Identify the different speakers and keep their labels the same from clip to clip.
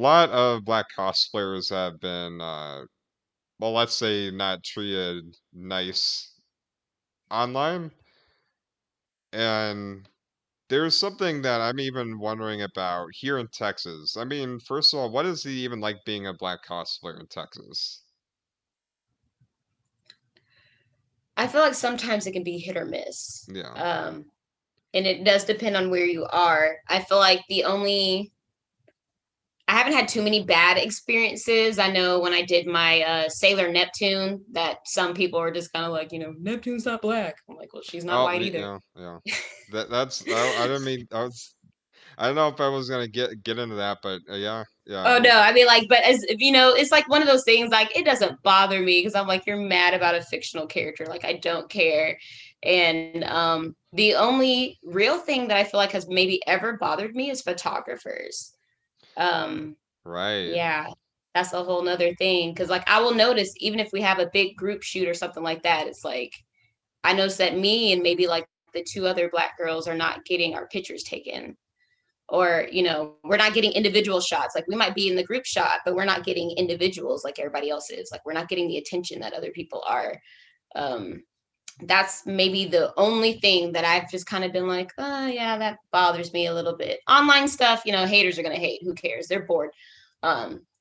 Speaker 1: lot of black cosplayers have been, well, let's say not treated nice online. And there's something that I'm even wondering about here in Texas. I mean, first of all, what is it even like being a black cosplayer in Texas?
Speaker 2: I feel like sometimes it can be hit or miss.
Speaker 1: Yeah.
Speaker 2: And it does depend on where you are. I feel like I haven't had too many bad experiences. I know when I did my Sailor Neptune, that some people are just kind of like, Neptune's not black. I'm like, well, she's not
Speaker 1: Oh,
Speaker 2: white either.
Speaker 1: yeah, yeah. That's I didn't mean I don't know if I was gonna get into that, but yeah, yeah.
Speaker 2: Oh no,
Speaker 1: Well,
Speaker 2: I mean like, but as you know, it's like one of those things. Like it doesn't bother me because I'm like, you're mad about a fictional character. Like I don't care. And the only real thing that I feel like has maybe ever bothered me is photographers. Um,
Speaker 1: right.
Speaker 2: yeah, that's a whole nother thing. Because like I will notice even if we have a big group shoot or something like that, it's like I notice that me and maybe like the two other black girls are not getting our pictures taken, or we're not getting individual shots. Like we might be in the group shot, but we're not getting individuals like everybody else is. Like we're not getting the attention that other people are. um that's maybe the only thing that I've just kind of been like, oh yeah, that bothers me a little bit. Online stuff, haters are gonna hate. Who cares? They're bored.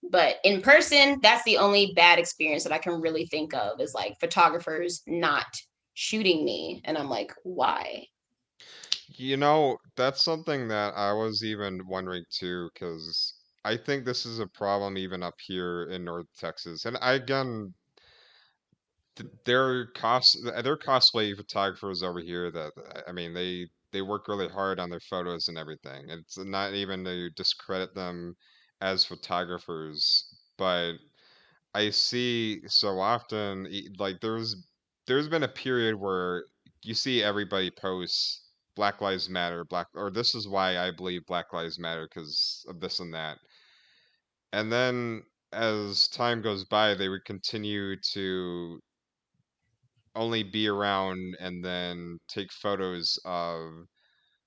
Speaker 2: But in person, that's the only bad experience that I can really think of, is like photographers not shooting me, and I'm like, why?
Speaker 1: That's something that I was even wondering too, because I think this is a problem even up here in North Texas. And I again, their cosplay photographers over here that I mean they work really hard on their photos and everything. It's not even to discredit them as photographers, but I see so often like there's been a period where you see everybody posts Black Lives Matter, black or this is why I believe Black Lives Matter because of this and that. And then as time goes by, they would continue to only be around and then take photos of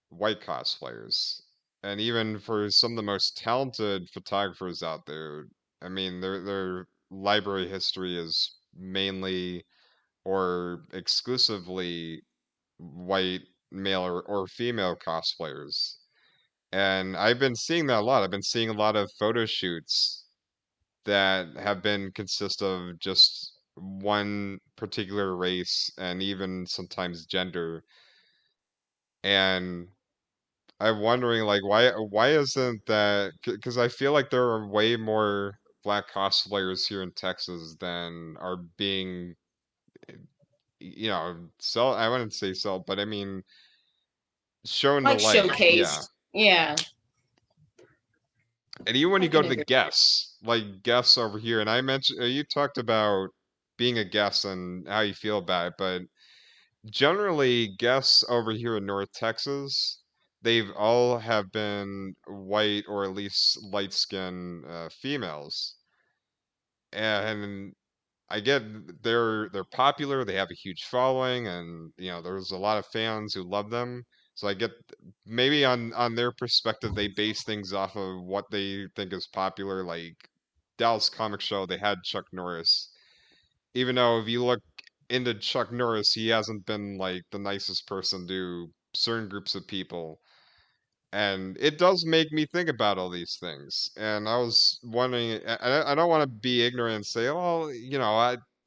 Speaker 1: white cosplayers. And even for some of the most talented photographers out there, I mean, their library history is mainly or exclusively white male or female cosplayers. And I've been seeing that a lot. I've been seeing a lot of photo shoots that have been consist of just one particular race and even sometimes gender. And I'm wondering like why isn't that because I feel like there are way more black cosplayers here in Texas than are being sell I wouldn't say sell, but I mean shown the
Speaker 2: Like
Speaker 1: light. Yeah.
Speaker 2: showcased. Yeah,
Speaker 1: And even when
Speaker 2: I
Speaker 1: you go
Speaker 2: can
Speaker 1: to the
Speaker 2: agree.
Speaker 1: guests, like guests over here, and I mentioned you talked about being a guest and how you feel about it, but generally guests over here in North Texas, they've all have been white or at least light skinned females. And I get they're popular, they have a huge following, and there's a lot of fans who love them. So I get maybe on their perspective, they base things off of what they think is popular. Like Dallas Comic Show, they had Chuck Norris. Even though if you look into Chuck Norris, he hasn't been like the nicest person to certain groups of people. And it does make me think about all these things. And I was wondering, I don't want to be ignorant and say, oh,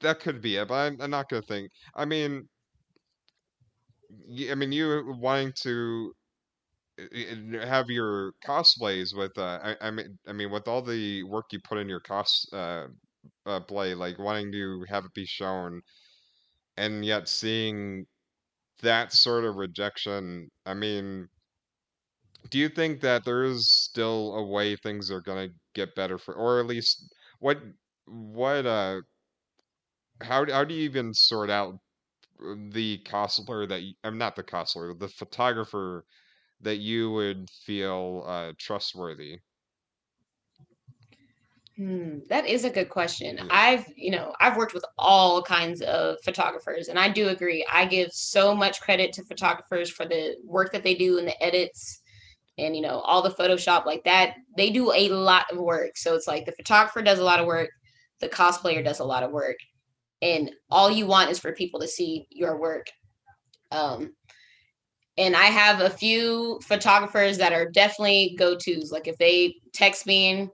Speaker 1: that could be it, but I'm not going to think. I mean, I mean, you wanting to have your cosplays with, I mean, with all the work you put in your play, like wanting to have it be shown, and yet seeing that sort of rejection. I mean, do you think that there is still a way things are gonna get better for, or at least what what how do you even sort out the cosplayer that I'm not the cosplayer, the photographer that you would feel trustworthy?
Speaker 2: That is a good question.
Speaker 1: Yeah.
Speaker 2: I've worked with all kinds of photographers, and I do agree. I give so much credit to photographers for the work that they do and the edits. and all the Photoshop like that. They do a lot of work. So it's like the photographer does a lot of work, the cosplayer does a lot of work, and all you want is for people to see your work. Um, and I have a few photographers that are definitely go-tos. Like if they text me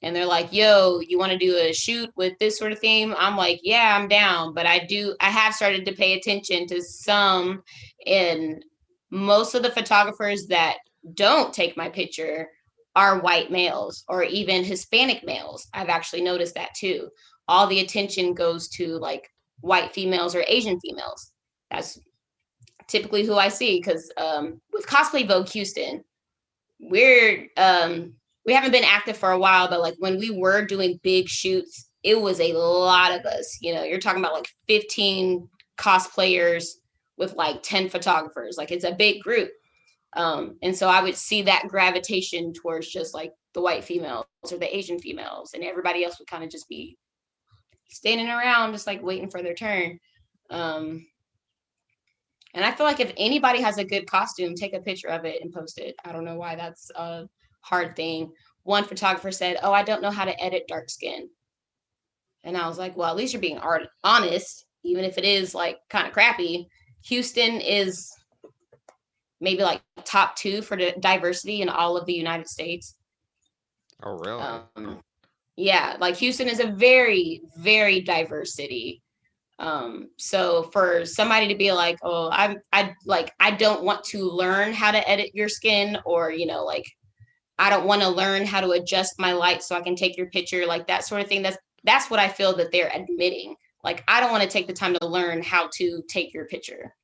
Speaker 2: and they're like, yo, you want to do a shoot with this sort of theme? I'm like, yeah, I'm down. But I have started to pay attention to some, and most of the photographers that don't take my picture are white males or even Hispanic males. I've actually noticed that too. All the attention goes to like white females or Asian females. That's typically who I see because with Cosplay Vogue Houston, we haven't been active for a while, but like when we were doing big shoots, it was a lot of us. You're talking about like 15 cosplayers with like 10 photographers. Like it's a big group. And so I would see that gravitation towards just like the white females or the Asian females, and everybody else would kind of just be standing around, just like waiting for their turn. Um, and I feel like if anybody has a good costume, take a picture of it and post it. I don't know why that's a hard thing. One photographer said, "Oh, I don't know how to edit dark skin." And I was like, "Well, at least you're being honest, even if it is like kind of crappy." Houston is maybe like top 2 for the diversity in all of the United States.
Speaker 1: Oh, really?
Speaker 2: Yeah, like Houston is a very, very diverse city. So for somebody to be like, oh, I don't want to learn how to edit your skin, or like I don't want to learn how to adjust my light so I can take your picture, like that sort of thing. That's what I feel that they're admitting. Like I don't want to take the time to learn how to take your picture.